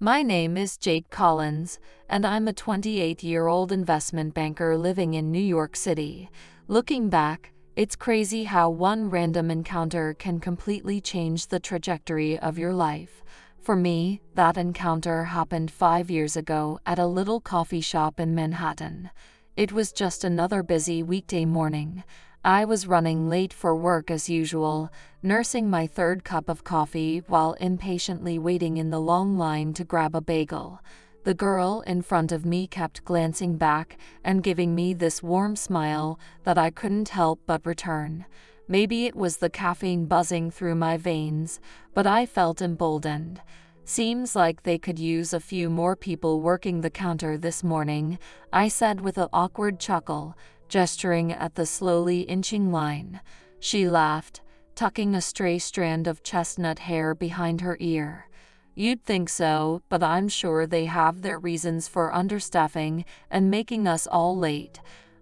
My name is Jake Collins, and I'm a 28-year-old investment banker living in New York City. Looking back, it's crazy how one random encounter can completely change the trajectory of your life. For me, that encounter happened 5 years ago at a little coffee shop in Manhattan. It was just another busy weekday morning. I was running late for work as usual, nursing my third cup of coffee while impatiently waiting in the long line to grab a bagel. The girl in front of me kept glancing back and giving me this warm smile that I couldn't help but return. Maybe it was the caffeine buzzing through my veins, but I felt emboldened. "Seems like they could use a few more people working the counter this morning," I said with an awkward chuckle, gesturing at the slowly inching line. She laughed, tucking a stray strand of chestnut hair behind her ear. "You'd think so, but I'm sure they have their reasons for understaffing and making us all late."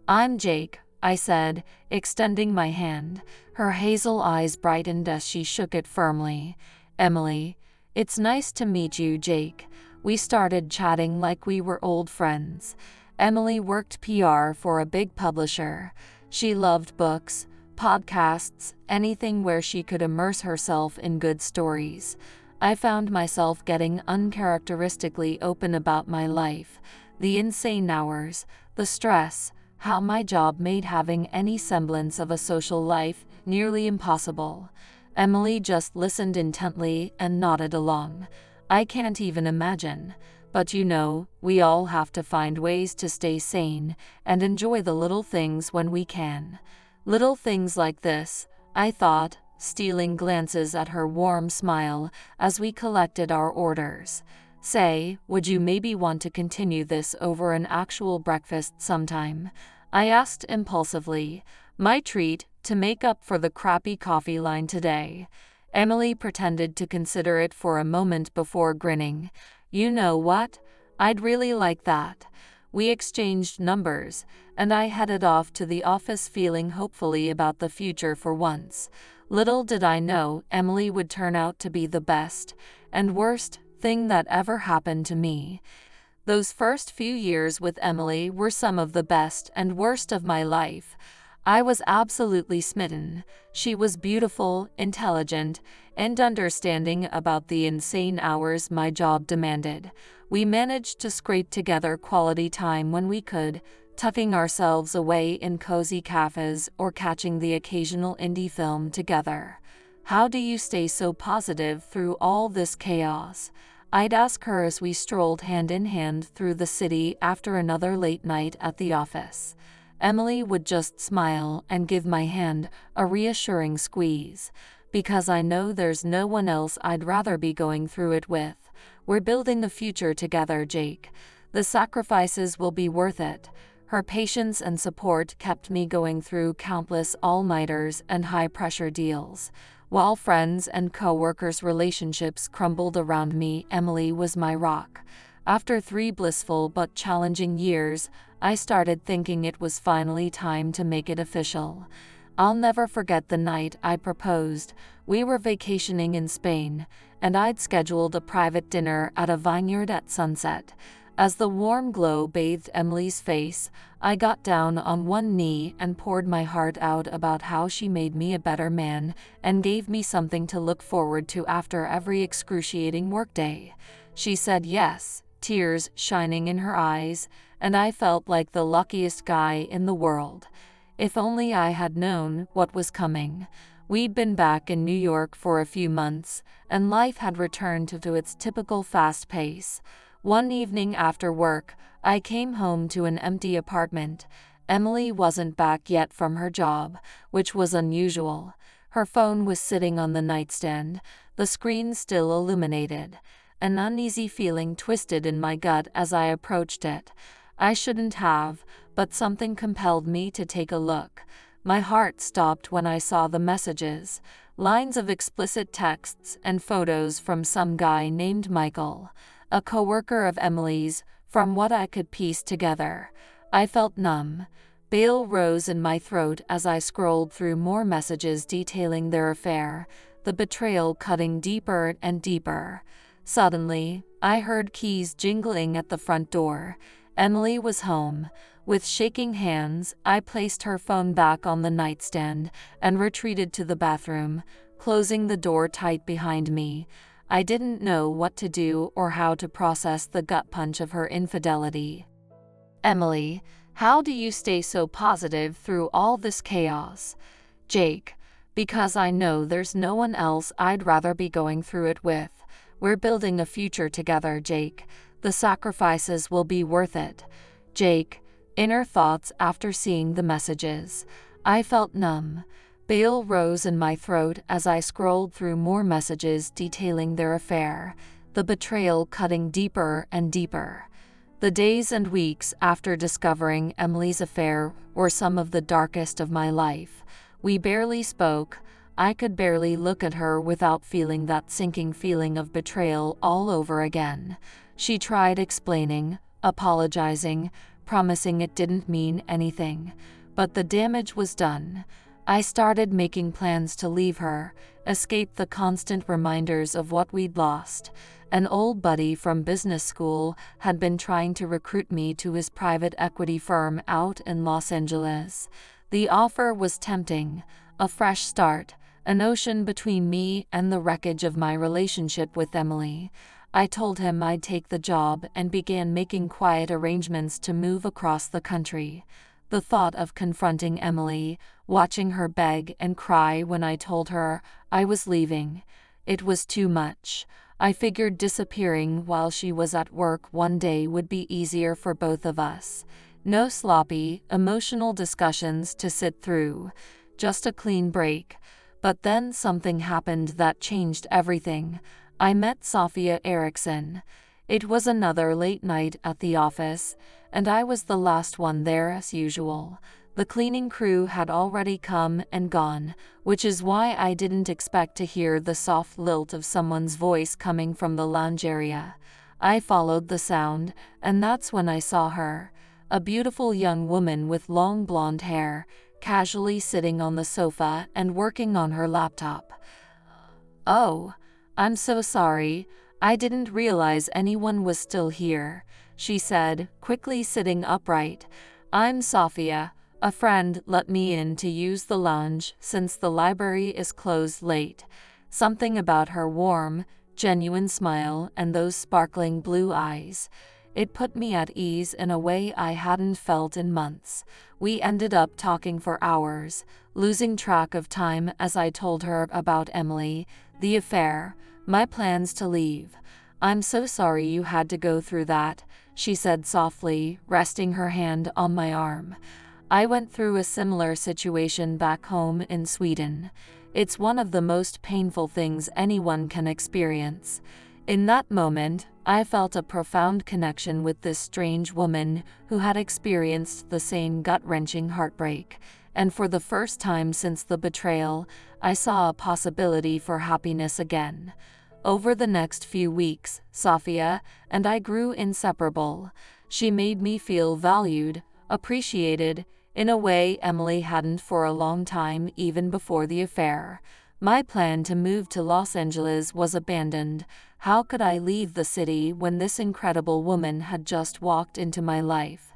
"I'm Jake," I said, extending my hand. Her hazel eyes brightened as she shook it firmly. "Emily. It's nice to meet you, Jake." We started chatting like we were old friends. Emily worked PR for a big publisher. She loved books, podcasts, anything where she could immerse herself in good stories. I found myself getting uncharacteristically open about my life, the insane hours, the stress, how my job made having any semblance of a social life nearly impossible. Emily just listened intently and nodded along. "I can't even imagine. But you know, we all have to find ways to stay sane and enjoy the little things when we can." "Little things like this," I thought, stealing glances at her warm smile as we collected our orders. "Say, would you maybe want to continue this over an actual breakfast sometime?" I asked impulsively, my treat to make up for the crappy coffee line today. Emily pretended to consider it for a moment before grinning. "You know what? I'd really like that." We exchanged numbers, and I headed off to the office feeling hopefully about the future for once. Little did I know Emily would turn out to be the best and worst thing that ever happened to me. Those first few years with Emily were some of the best and worst of my life. I was absolutely smitten. She was beautiful, intelligent, and understanding about the insane hours my job demanded. We managed to scrape together quality time when we could, tucking ourselves away in cozy cafes or catching the occasional indie film together. "How do you stay so positive through all this chaos?" I'd ask her as we strolled hand in hand through the city after another late night at the office. Emily would just smile and give my hand a reassuring squeeze. "Because I know there's no one else I'd rather be going through it with. We're building the future together, Jake. The sacrifices will be worth it." Her patience and support kept me going through countless all-nighters and high-pressure deals. While friends and co-workers' relationships crumbled around me, Emily was my rock. After 3 blissful but challenging years, I started thinking it was finally time to make it official. I'll never forget the night I proposed. We were vacationing in Spain, and I'd scheduled a private dinner at a vineyard at sunset. As the warm glow bathed Emily's face, I got down on one knee and poured my heart out about how she made me a better man and gave me something to look forward to after every excruciating workday. She said yes, tears shining in her eyes, and I felt like the luckiest guy in the world. If only I had known what was coming. We'd been back in New York for a few months, and life had returned to its typical fast pace. One evening after work, I came home to an empty apartment. Emily wasn't back yet from her job, which was unusual. Her phone was sitting on the nightstand, the screen still illuminated. An uneasy feeling twisted in my gut as I approached it. I shouldn't have, but something compelled me to take a look. My heart stopped when I saw the messages, lines of explicit texts and photos from some guy named Michael, a coworker of Emily's, from what I could piece together. I felt numb. Bail rose in my throat as I scrolled through more messages detailing their affair, the betrayal cutting deeper and deeper. Suddenly, I heard keys jingling at the front door. Emily was home. With shaking hands, I placed her phone back on the nightstand and retreated to the bathroom, closing the door tight behind me. I didn't know what to do or how to process the gut punch of her infidelity. Emily, how do you stay so positive through all this chaos? Jake, because I know there's no one else I'd rather be going through it with. We're building a future together, Jake. The sacrifices will be worth it. Jake, inner thoughts after seeing the messages. I felt numb. Bile rose in my throat as I scrolled through more messages detailing their affair, the betrayal cutting deeper and deeper. The days and weeks after discovering Emily's affair were some of the darkest of my life. We barely spoke. I could barely look at her without feeling that sinking feeling of betrayal all over again. She tried explaining, apologizing, promising it didn't mean anything. But the damage was done. I started making plans to leave her, escape the constant reminders of what we'd lost. An old buddy from business school had been trying to recruit me to his private equity firm out in Los Angeles. The offer was tempting, a fresh start, an ocean between me and the wreckage of my relationship with Emily. I told him I'd take the job and began making quiet arrangements to move across the country. The thought of confronting Emily, watching her beg and cry when I told her I was leaving, it was too much. I figured disappearing while she was at work one day would be easier for both of us. No sloppy, emotional discussions to sit through, just a clean break. But then something happened that changed everything. I met Sophia Erickson. It was another late night at the office, and I was the last one there as usual. The cleaning crew had already come and gone, which is why I didn't expect to hear the soft lilt of someone's voice coming from the lounge area. I followed the sound, and that's when I saw her, a beautiful young woman with long blonde hair, casually sitting on the sofa and working on her laptop. "Oh, I'm so sorry. I didn't realize anyone was still here," she said, quickly sitting upright. "I'm Sophia. A friend let me in to use the lounge since the library is closed late." Something about her warm, genuine smile and those sparkling blue eyes. It put me at ease in a way I hadn't felt in months. We ended up talking for hours, losing track of time as I told her about Emily, the affair, my plans to leave. "I'm so sorry you had to go through that," she said softly, resting her hand on my arm. "I went through a similar situation back home in Sweden. It's one of the most painful things anyone can experience." In that moment, I felt a profound connection with this strange woman who had experienced the same gut-wrenching heartbreak, and for the first time since the betrayal, I saw a possibility for happiness again. Over the next few weeks, Sophia and I grew inseparable. She made me feel valued, appreciated, in a way Emily hadn't for a long time, even before the affair. My plan to move to Los Angeles was abandoned. How could I leave the city when this incredible woman had just walked into my life?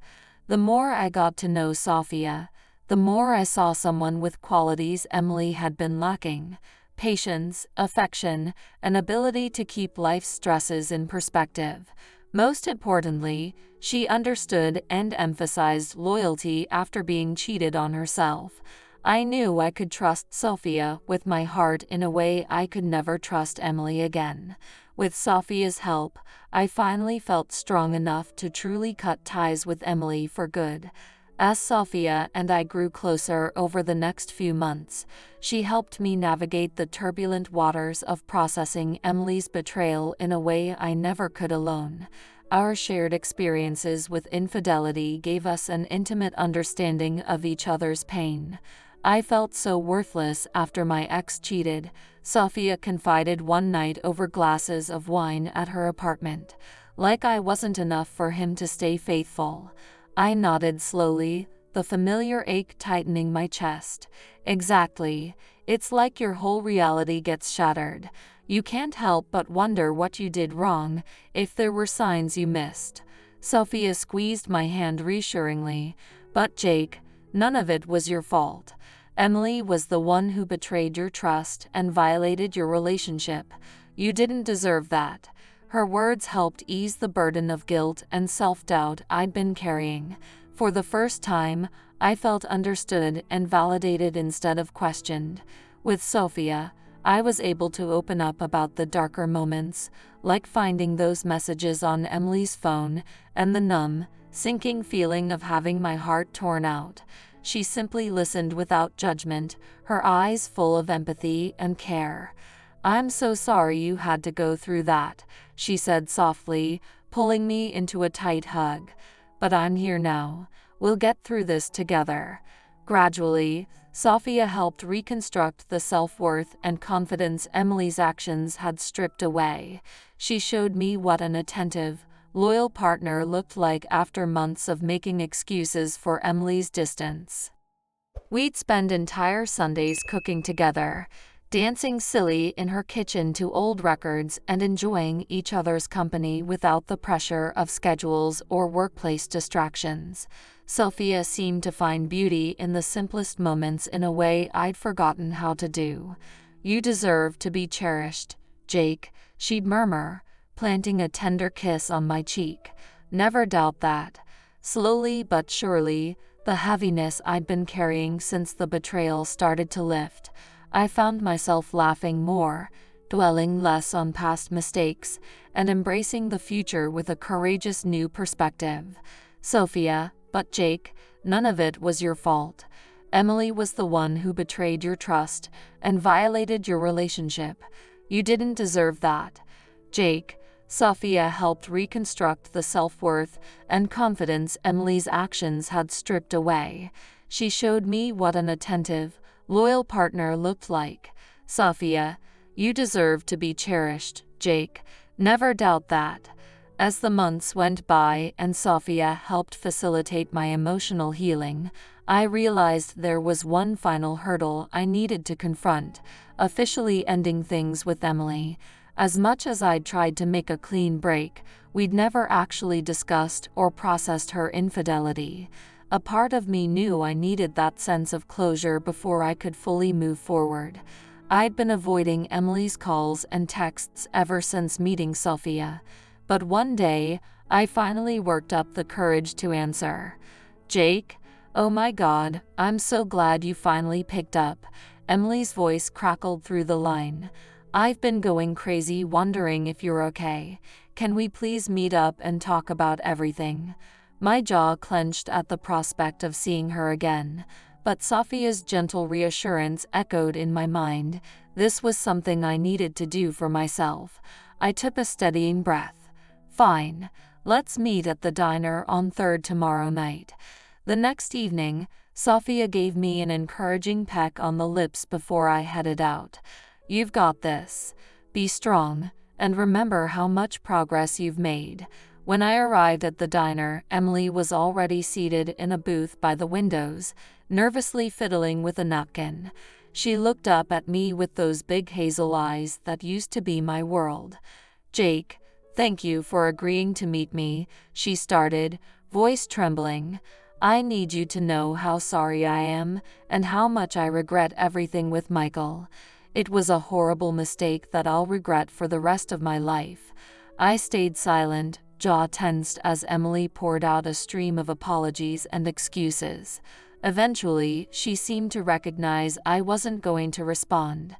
The more I got to know Sophia, the more I saw someone with qualities Emily had been lacking: patience, affection, an ability to keep life's stresses in perspective. Most importantly, she understood and emphasized loyalty after being cheated on herself. I knew I could trust Sophia with my heart in a way I could never trust Emily again. With Sophia's help, I finally felt strong enough to truly cut ties with Emily for good. As Sophia and I grew closer over the next few months, she helped me navigate the turbulent waters of processing Emily's betrayal in a way I never could alone. Our shared experiences with infidelity gave us an intimate understanding of each other's pain. "I felt so worthless after my ex cheated," Sophia confided one night over glasses of wine at her apartment. "Like I wasn't enough for him to stay faithful." I nodded slowly, the familiar ache tightening my chest. "Exactly. It's like your whole reality gets shattered." You can't help but wonder what you did wrong, if there were signs you missed. Sophia squeezed my hand reassuringly. But Jake, none of it was your fault. Emily was the one who betrayed your trust and violated your relationship. You didn't deserve that. Her words helped ease the burden of guilt and self-doubt I'd been carrying. For the first time, I felt understood and validated instead of questioned. With Sophia, I was able to open up about the darker moments, like finding those messages on Emily's phone and the numb, sinking feeling of having my heart torn out. She simply listened without judgment, her eyes full of empathy and care. "I'm so sorry you had to go through that," she said softly, pulling me into a tight hug. "But I'm here now. We'll get through this together." Gradually, Sophia helped reconstruct the self-worth and confidence Emily's actions had stripped away. She showed me what an attentive, loyal partner looked like after months of making excuses for Emily's distance. We'd spend entire Sundays cooking together, dancing silly in her kitchen to old records and enjoying each other's company without the pressure of schedules or workplace distractions. Sophia seemed to find beauty in the simplest moments in a way I'd forgotten how to do. "You deserve to be cherished, Jake," she'd murmur, planting a tender kiss on my cheek. "Never doubt that." Slowly but surely, the heaviness I'd been carrying since the betrayal started to lift. I found myself laughing more, dwelling less on past mistakes, and embracing the future with a courageous new perspective. "Sophia, but Jake, none of it was your fault. Emily was the one who betrayed your trust and violated your relationship. You didn't deserve that." Jake, Sophia helped reconstruct the self-worth and confidence Emily's actions had stripped away. She showed me what an attentive, loyal partner looked like. "Sophia, you deserve to be cherished, Jake. Never doubt that." As the months went by and Sophia helped facilitate my emotional healing, I realized there was one final hurdle I needed to confront: officially ending things with Emily. As much as I'd tried to make a clean break, we'd never actually discussed or processed her infidelity. A part of me knew I needed that sense of closure before I could fully move forward. I'd been avoiding Emily's calls and texts ever since meeting Sophia, but one day, I finally worked up the courage to answer. "Jake, oh my God, I'm so glad you finally picked up." Emily's voice crackled through the line. "I've been going crazy wondering if you're okay. Can we please meet up and talk about everything?" My jaw clenched at the prospect of seeing her again, but Sophia's gentle reassurance echoed in my mind. This was something I needed to do for myself. I took a steadying breath. "Fine, let's meet at the diner on 3rd tomorrow night." The next evening, Sophia gave me an encouraging peck on the lips before I headed out. "You've got this. Be strong, and remember how much progress you've made." When I arrived at the diner, Emily was already seated in a booth by the windows, nervously fiddling with a napkin. She looked up at me with those big hazel eyes that used to be my world. "Jake, thank you for agreeing to meet me," she started, voice trembling. "I need you to know how sorry I am, and how much I regret everything with Michael. It was a horrible mistake that I'll regret for the rest of my life." I stayed silent, jaw tensed as Emily poured out a stream of apologies and excuses. Eventually, she seemed to recognize I wasn't going to respond.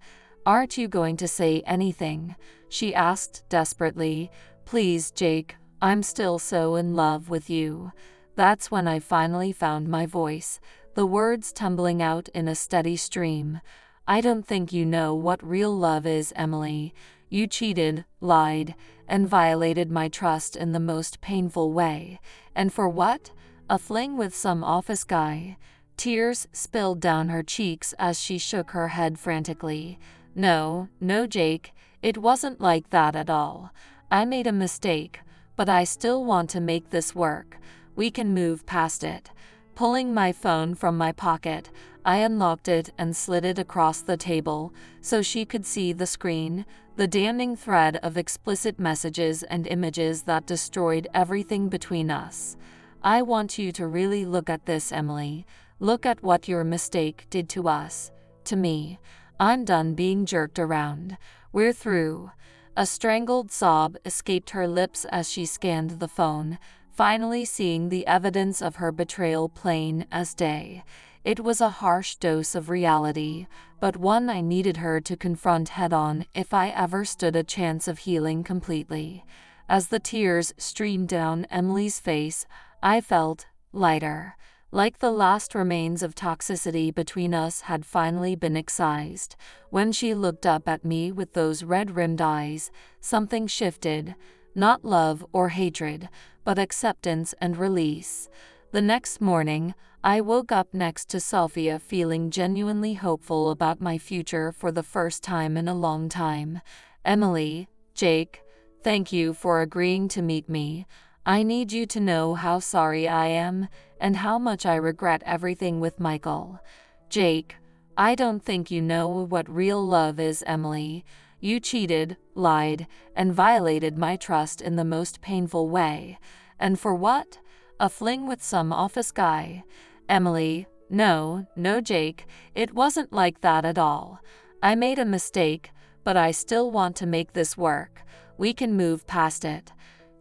"Aren't you going to say anything?" she asked desperately. "Please, Jake, I'm still so in love with you." That's when I finally found my voice, the words tumbling out in a steady stream. "I don't think you know what real love is, Emily. You cheated, lied, and violated my trust in the most painful way. And for what? A fling with some office guy?" Tears spilled down her cheeks as she shook her head frantically. No, Jake, it wasn't like that at all. I made a mistake, but I still want to make this work. We can move past it." Pulling my phone from my pocket, I unlocked it and slid it across the table so she could see the screen, The damning thread of explicit messages and images that destroyed everything between us. I want you to really look at this, Emily. Look at what your mistake did to us, to me. I'm done being jerked around. We're through. A strangled sob escaped her lips as she scanned the phone, finally seeing the evidence of her betrayal plain as day. It was a harsh dose of reality, but one I needed her to confront head-on if I ever stood a chance of healing completely. As the tears streamed down Emily's face, I felt lighter, like the last remains of toxicity between us had finally been excised. When she looked up at me with those red-rimmed eyes, something shifted, not love or hatred, but acceptance and release. The next morning, I woke up next to Sophia feeling genuinely hopeful about my future for the first time in a long time. Emily, Jake, thank you for agreeing to meet me. I need you to know how sorry I am, and how much I regret everything with Michael. Jake, I don't think you know what real love is, Emily. You cheated, lied, and violated my trust in the most painful way. And for what? A fling with some office guy. Emily, no, Jake, it wasn't like that at all. I made a mistake, but I still want to make this work. We can move past it.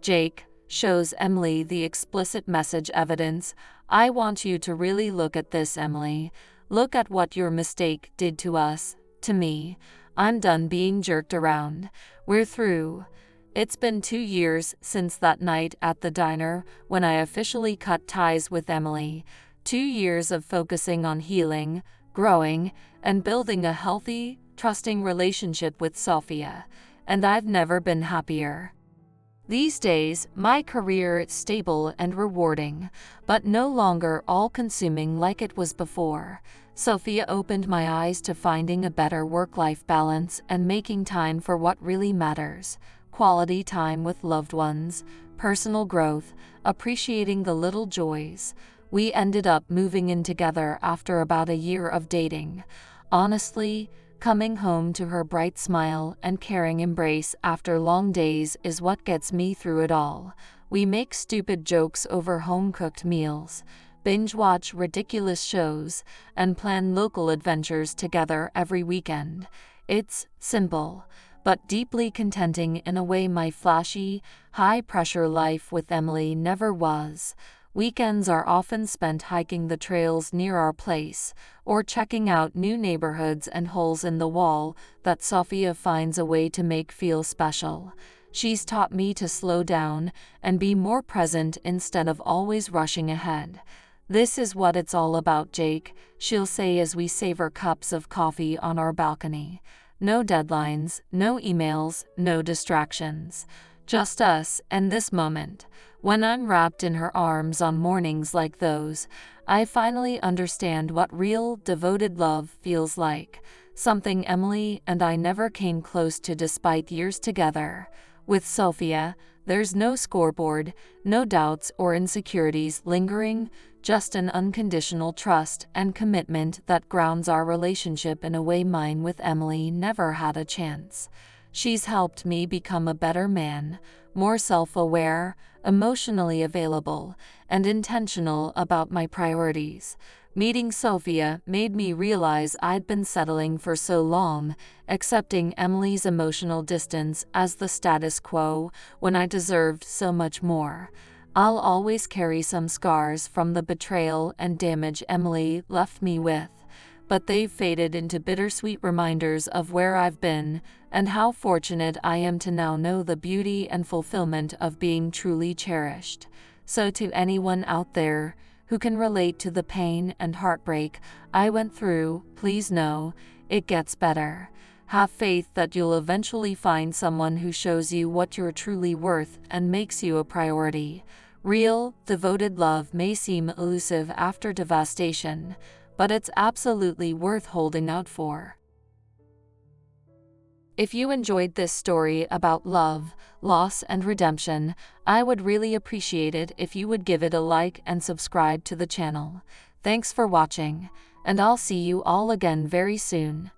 Jake shows Emily the explicit message evidence. I want you to really look at this, Emily. Look at what your mistake did to us, to me. I'm done being jerked around. We're through. It's been 2 years since that night at the diner when I officially cut ties with Emily. 2 years of focusing on healing, growing, and building a healthy, trusting relationship with Sophia. And I've never been happier. These days, my career is stable and rewarding, but no longer all-consuming like it was before. Sophia opened my eyes to finding a better work-life balance and making time for what really matters. Quality time with loved ones, personal growth, appreciating the little joys. We ended up moving in together after about a year of dating. Honestly, coming home to her bright smile and caring embrace after long days is what gets me through it all. We make stupid jokes over home-cooked meals, binge-watch ridiculous shows, and plan local adventures together every weekend. It's simple, but deeply contenting in a way my flashy, high-pressure life with Emily never was. Weekends are often spent hiking the trails near our place, or checking out new neighborhoods and holes in the wall that Sophia finds a way to make feel special. She's taught me to slow down and be more present instead of always rushing ahead. This is what it's all about, Jake, she'll say as we savor cups of coffee on our balcony. No deadlines, no emails, no distractions. Just us and this moment. When I'm wrapped in her arms on mornings like those, I finally understand what real, devoted love feels like. Something Emily and I never came close to despite years together. With Sophia, there's no scoreboard, no doubts or insecurities lingering, just an unconditional trust and commitment that grounds our relationship in a way mine with Emily never had a chance. She's helped me become a better man, more self-aware, emotionally available, and intentional about my priorities. Meeting Sophia made me realize I'd been settling for so long, accepting Emily's emotional distance as the status quo when I deserved so much more. I'll always carry some scars from the betrayal and damage Emily left me with, but they've faded into bittersweet reminders of where I've been and how fortunate I am to now know the beauty and fulfillment of being truly cherished. So to anyone out there who can relate to the pain and heartbreak I went through, please know, it gets better. Have faith that you'll eventually find someone who shows you what you're truly worth and makes you a priority. Real, devoted love may seem elusive after devastation, but it's absolutely worth holding out for. If you enjoyed this story about love, loss, and redemption, I would really appreciate it if you would give it a like and subscribe to the channel. Thanks for watching, and I'll see you all again very soon.